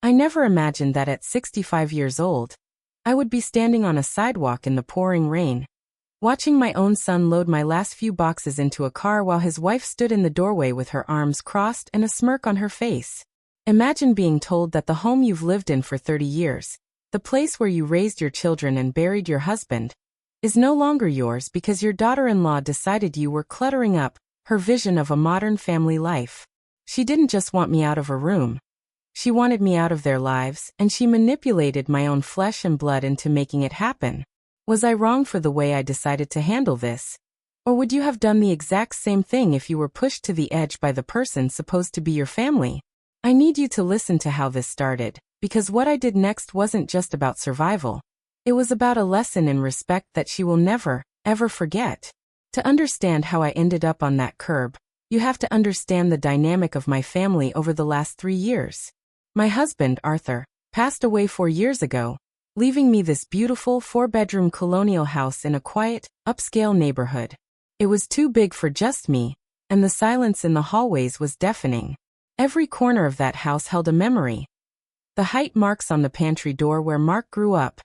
I never imagined that at 65 years old, I would be standing on a sidewalk in the pouring rain, watching my own son load my last few boxes into a car while his wife stood in the doorway with her arms crossed and a smirk on her face. Imagine being told that the home you've lived in for 30 years, the place where you raised your children and buried your husband, is no longer yours because your daughter-in-law decided you were cluttering up her vision of a modern family life. She didn't just want me out of her room. She wanted me out of their lives, and she manipulated my own flesh and blood into making it happen. Was I wrong for the way I decided to handle this? Or would you have done the exact same thing if you were pushed to the edge by the person supposed to be your family? I need you to listen to how this started, because what I did next wasn't just about survival. It was about a lesson in respect that she will never, ever forget. To understand how I ended up on that curb, you have to understand the dynamic of my family over the last 3 years. My husband, Arthur, passed away 4 years ago, leaving me this beautiful 4-bedroom colonial house in a quiet, upscale neighborhood. It was too big for just me, and the silence in the hallways was deafening. Every corner of that house held a memory. The height marks on the pantry door where Mark grew up,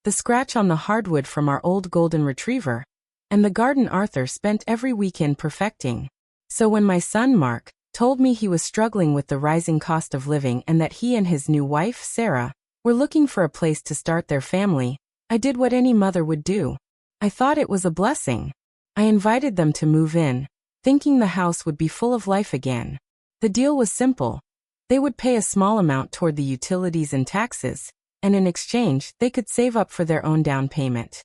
the scratch on the hardwood from our old golden retriever, and the garden Arthur spent every weekend perfecting. So when my son Mark told me he was struggling with the rising cost of living and that he and his new wife, Sarah, were looking for a place to start their family, I did what any mother would do. I thought it was a blessing. I invited them to move in, thinking the house would be full of life again. The deal was simple. They would pay a small amount toward the utilities and taxes, and in exchange, they could save up for their own down payment.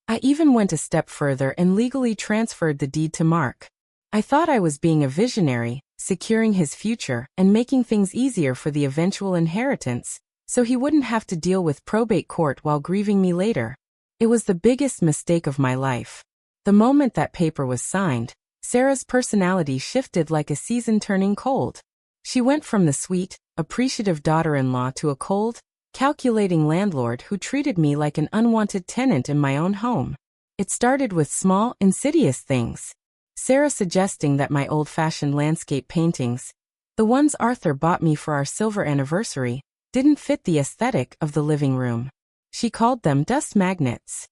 I even went a step further and legally transferred the deed to Mark. I thought I was being a visionary, securing his future and making things easier for the eventual inheritance, so he wouldn't have to deal with probate court while grieving me later. It was the biggest mistake of my life. The moment that paper was signed, Sarah's personality shifted like a season turning cold. She went from the sweet, appreciative daughter-in-law to a cold, calculating landlord who treated me like an unwanted tenant in my own home. It started with small, insidious things. Sarah suggesting that my old-fashioned landscape paintings, the ones Arthur bought me for our silver anniversary, didn't fit the aesthetic of the living room. She called them dust magnets.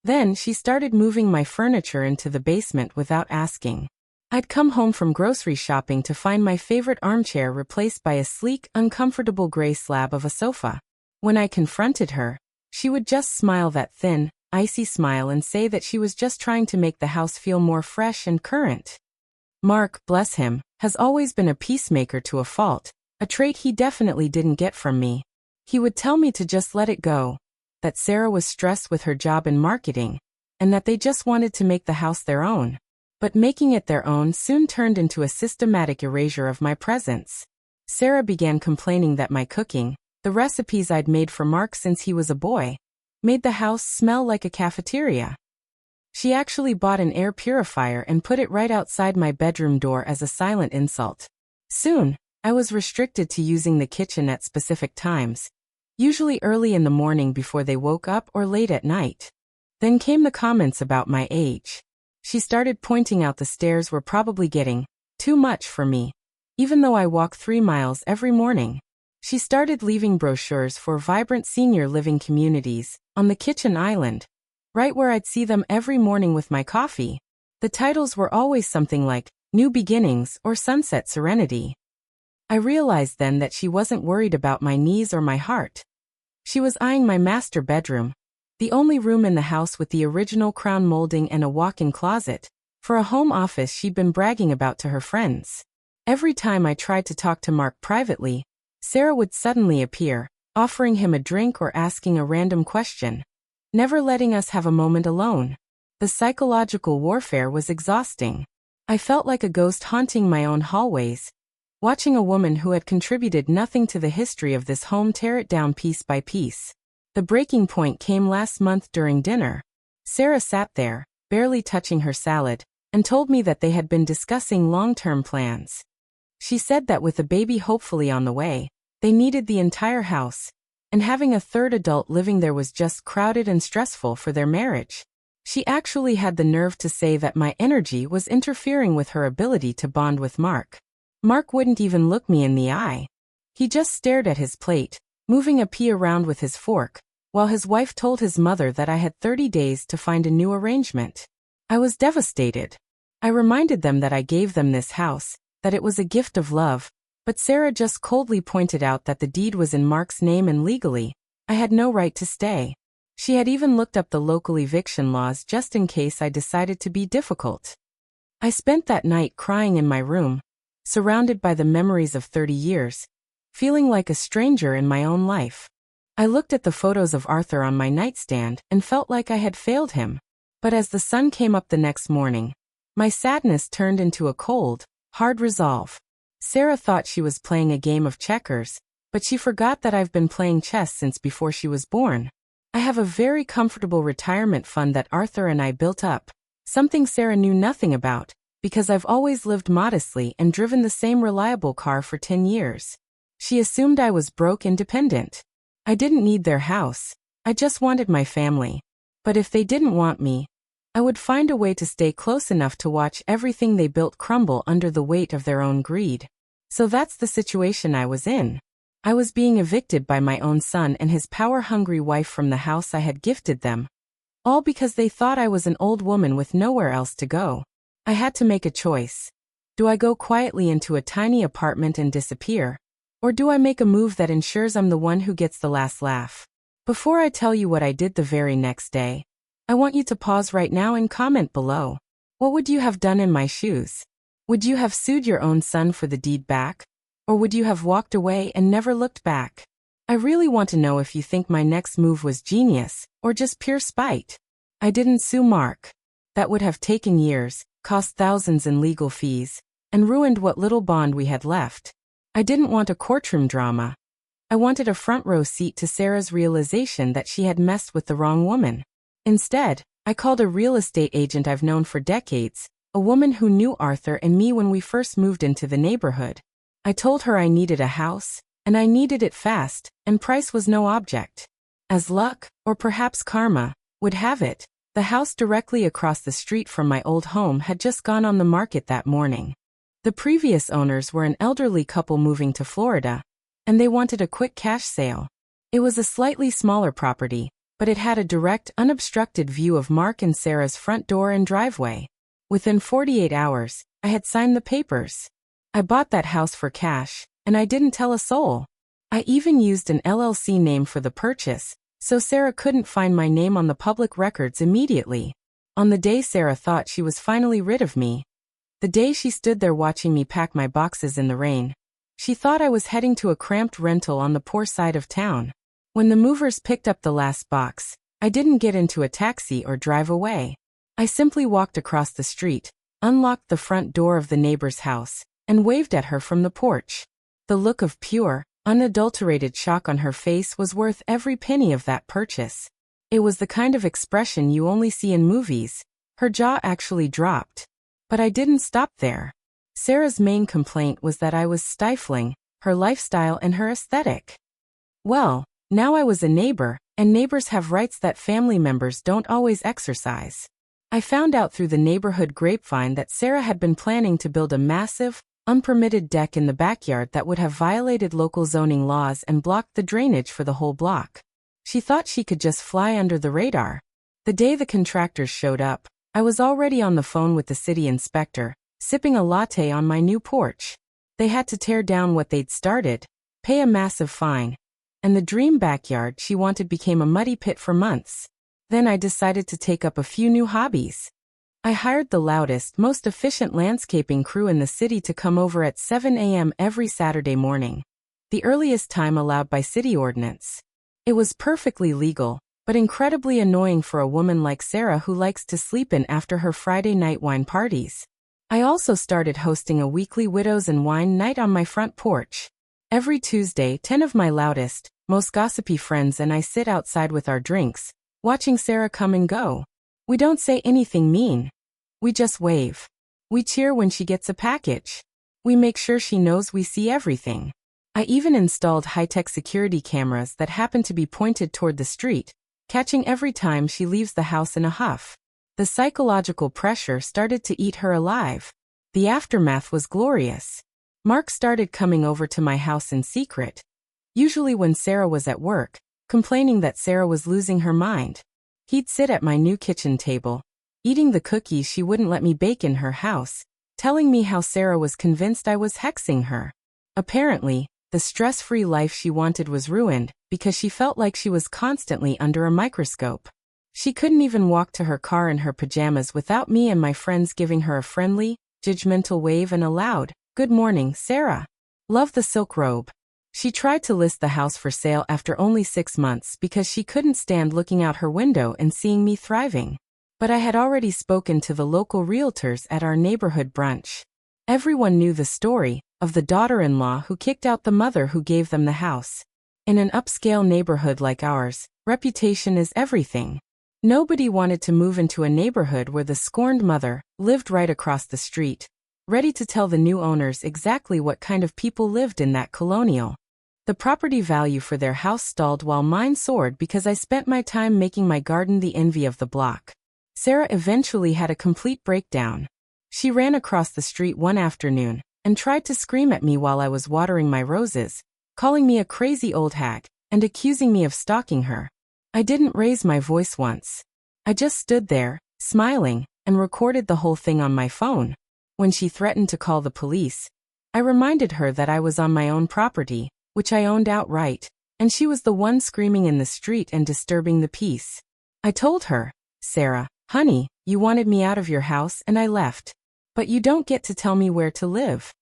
Then she started moving my furniture into the basement without asking. I'd come home from grocery shopping to find my favorite armchair replaced by a sleek, uncomfortable gray slab of a sofa. When I confronted her, she would just smile that thin, icy smile and say that she was just trying to make the house feel more fresh and current. Mark, bless him, has always been a peacemaker to a fault, a trait he definitely didn't get from me. He would tell me to just let it go, that Sarah was stressed with her job in marketing, and that they just wanted to make the house their own. But making it their own soon turned into a systematic erasure of my presence. Sarah began complaining that my cooking, the recipes I'd made for Mark since he was a boy, made the house smell like a cafeteria. She actually bought an air purifier and put it right outside my bedroom door as a silent insult. Soon, I was restricted to using the kitchen at specific times, usually early in the morning before they woke up or late at night. Then came the comments about my age. She started pointing out the stairs were probably getting too much for me, even though I walk 3 miles every morning. She started leaving brochures for vibrant senior living communities on the kitchen island, right where I'd see them every morning with my coffee. The titles were always something like New Beginnings or Sunset Serenity. I realized then that she wasn't worried about my knees or my heart. She was eyeing my master bedroom, the only room in the house with the original crown molding and a walk-in closet, for a home office she'd been bragging about to her friends. Every time I tried to talk to Mark privately, Sarah would suddenly appear, offering him a drink or asking a random question, never letting us have a moment alone. The psychological warfare was exhausting. I felt like a ghost haunting my own hallways, watching a woman who had contributed nothing to the history of this home tear it down piece by piece. The breaking point came last month during dinner. Sarah sat there, barely touching her salad, and told me that they had been discussing long-term plans. She said that with a baby hopefully on the way, they needed the entire house, and having a third adult living there was just crowded and stressful for their marriage. She actually had the nerve to say that my energy was interfering with her ability to bond with Mark. Mark wouldn't even look me in the eye. He just stared at his plate, moving a pea around with his fork, while his wife told his mother that I had 30 days to find a new arrangement. I was devastated. I reminded them that I gave them this house, that it was a gift of love, but Sarah just coldly pointed out that the deed was in Mark's name and legally, I had no right to stay. She had even looked up the local eviction laws just in case I decided to be difficult. I spent that night crying in my room, surrounded by the memories of 30 years, feeling like a stranger in my own life. I looked at the photos of Arthur on my nightstand and felt like I had failed him. But as the sun came up the next morning, my sadness turned into a cold, hard resolve. Sarah thought she was playing a game of checkers, but she forgot that I've been playing chess since before she was born. I have a very comfortable retirement fund that Arthur and I built up, something Sarah knew nothing about, because I've always lived modestly and driven the same reliable car for 10 years. She assumed I was broke independent. I didn't need their house, I just wanted my family. But if they didn't want me, I would find a way to stay close enough to watch everything they built crumble under the weight of their own greed. So that's the situation I was in. I was being evicted by my own son and his power-hungry wife from the house I had gifted them, all because they thought I was an old woman with nowhere else to go. I had to make a choice. Do I go quietly into a tiny apartment and disappear? Or do I make a move that ensures I'm the one who gets the last laugh? Before I tell you what I did the very next day, I want you to pause right now and comment below. What would you have done in my shoes? Would you have sued your own son for the deed back? Or would you have walked away and never looked back? I really want to know if you think my next move was genius, or just pure spite. I didn't sue Mark. That would have taken years, cost thousands in legal fees, and ruined what little bond we had left. I didn't want a courtroom drama. I wanted a front row seat to Sarah's realization that she had messed with the wrong woman. Instead, I called a real estate agent I've known for decades, a woman who knew Arthur and me when we first moved into the neighborhood. I told her I needed a house, and I needed it fast, and price was no object. As luck, or perhaps karma, would have it, the house directly across the street from my old home had just gone on the market that morning. The previous owners were an elderly couple moving to Florida, and they wanted a quick cash sale. It was a slightly smaller property, but it had a direct, unobstructed view of Mark and Sarah's front door and driveway. Within 48 hours, I had signed the papers. I bought that house for cash, and I didn't tell a soul. I even used an LLC name for the purchase, so Sarah couldn't find my name on the public records immediately. On the day Sarah thought she was finally rid of me, the day she stood there watching me pack my boxes in the rain, she thought I was heading to a cramped rental on the poor side of town. When the movers picked up the last box, I didn't get into a taxi or drive away. I simply walked across the street, unlocked the front door of the neighbor's house, and waved at her from the porch. The look of pure, unadulterated shock on her face was worth every penny of that purchase. It was the kind of expression you only see in movies. Her jaw actually dropped. But I didn't stop there. Sarah's main complaint was that I was stifling her lifestyle and her aesthetic. Well, now I was a neighbor, and neighbors have rights that family members don't always exercise. I found out through the neighborhood grapevine that Sarah had been planning to build a massive, unpermitted deck in the backyard that would have violated local zoning laws and blocked the drainage for the whole block. She thought she could just fly under the radar. The day the contractors showed up, I was already on the phone with the city inspector, sipping a latte on my new porch. They had to tear down what they'd started, pay a massive fine, and the dream backyard she wanted became a muddy pit for months. Then I decided to take up a few new hobbies. I hired the loudest, most efficient landscaping crew in the city to come over at 7 a.m. every Saturday morning, the earliest time allowed by city ordinance. It was perfectly legal, but incredibly annoying for a woman like Sarah who likes to sleep in after her Friday night wine parties. I also started hosting a weekly widows and wine night on my front porch. Every Tuesday, 10 of my loudest, most gossipy friends and I sit outside with our drinks, watching Sarah come and go. We don't say anything mean. We just wave. We cheer when she gets a package. We make sure she knows we see everything. I even installed high-tech security cameras that happen to be pointed toward the street, catching every time she leaves the house in a huff. The psychological pressure started to eat her alive. The aftermath was glorious. Mark started coming over to my house in secret, usually when Sarah was at work, complaining that Sarah was losing her mind. He'd sit at my new kitchen table, eating the cookies she wouldn't let me bake in her house, telling me how Sarah was convinced I was hexing her. Apparently, the stress-free life she wanted was ruined because she felt like she was constantly under a microscope. She couldn't even walk to her car in her pajamas without me and my friends giving her a friendly, judgmental wave and a loud, "Good morning, Sarah. Love the silk robe." She tried to list the house for sale after only 6 months because she couldn't stand looking out her window and seeing me thriving. But I had already spoken to the local realtors at our neighborhood brunch. Everyone knew the story of the daughter-in-law who kicked out the mother who gave them the house. In an upscale neighborhood like ours, reputation is everything. Nobody wanted to move into a neighborhood where the scorned mother lived right across the street, ready to tell the new owners exactly what kind of people lived in that colonial. The property value for their house stalled while mine soared because I spent my time making my garden the envy of the block. Sarah eventually had a complete breakdown. She ran across the street one afternoon and tried to scream at me while I was watering my roses, calling me a crazy old hag and accusing me of stalking her. I didn't raise my voice once. I just stood there, smiling, and recorded the whole thing on my phone. When she threatened to call the police, I reminded her that I was on my own property, which I owned outright, and she was the one screaming in the street and disturbing the peace. I told her, "Sarah, honey, you wanted me out of your house and I left. But you don't get to tell me where to live."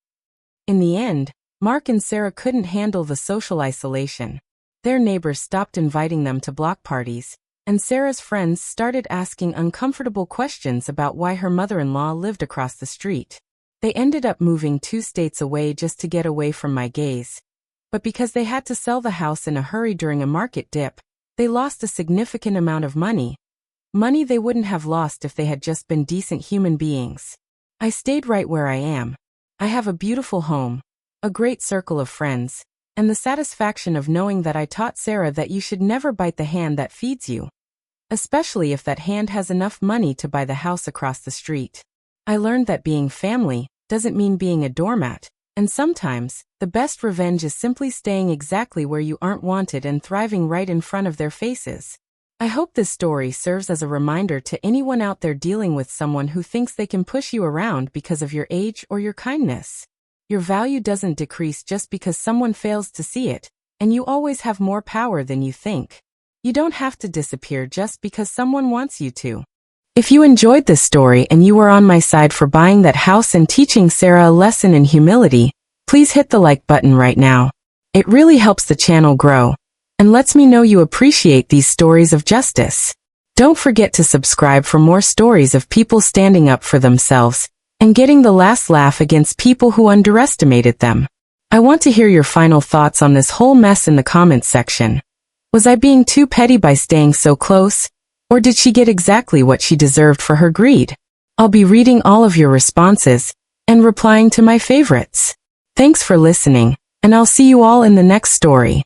In the end, Mark and Sarah couldn't handle the social isolation. Their neighbors stopped inviting them to block parties, and Sarah's friends started asking uncomfortable questions about why her mother-in-law lived across the street. They ended up moving 2 states away just to get away from my gaze. But because they had to sell the house in a hurry during a market dip, they lost a significant amount of money. Money they wouldn't have lost if they had just been decent human beings. I stayed right where I am. I have a beautiful home, a great circle of friends, and the satisfaction of knowing that I taught Sarah that you should never bite the hand that feeds you, especially if that hand has enough money to buy the house across the street. I learned that being family doesn't mean being a doormat, and sometimes, the best revenge is simply staying exactly where you aren't wanted and thriving right in front of their faces. I hope this story serves as a reminder to anyone out there dealing with someone who thinks they can push you around because of your age or your kindness. Your value doesn't decrease just because someone fails to see it, and you always have more power than you think. You don't have to disappear just because someone wants you to. If you enjoyed this story and you were on my side for buying that house and teaching Sarah a lesson in humility, please hit the like button right now. It really helps the channel grow and lets me know you appreciate these stories of justice. Don't forget to subscribe for more stories of people standing up for themselves and getting the last laugh against people who underestimated them. I want to hear your final thoughts on this whole mess in the comments section. Was I being too petty by staying so close? Or did she get exactly what she deserved for her greed? I'll be reading all of your responses and replying to my favorites. Thanks for listening, and I'll see you all in the next story.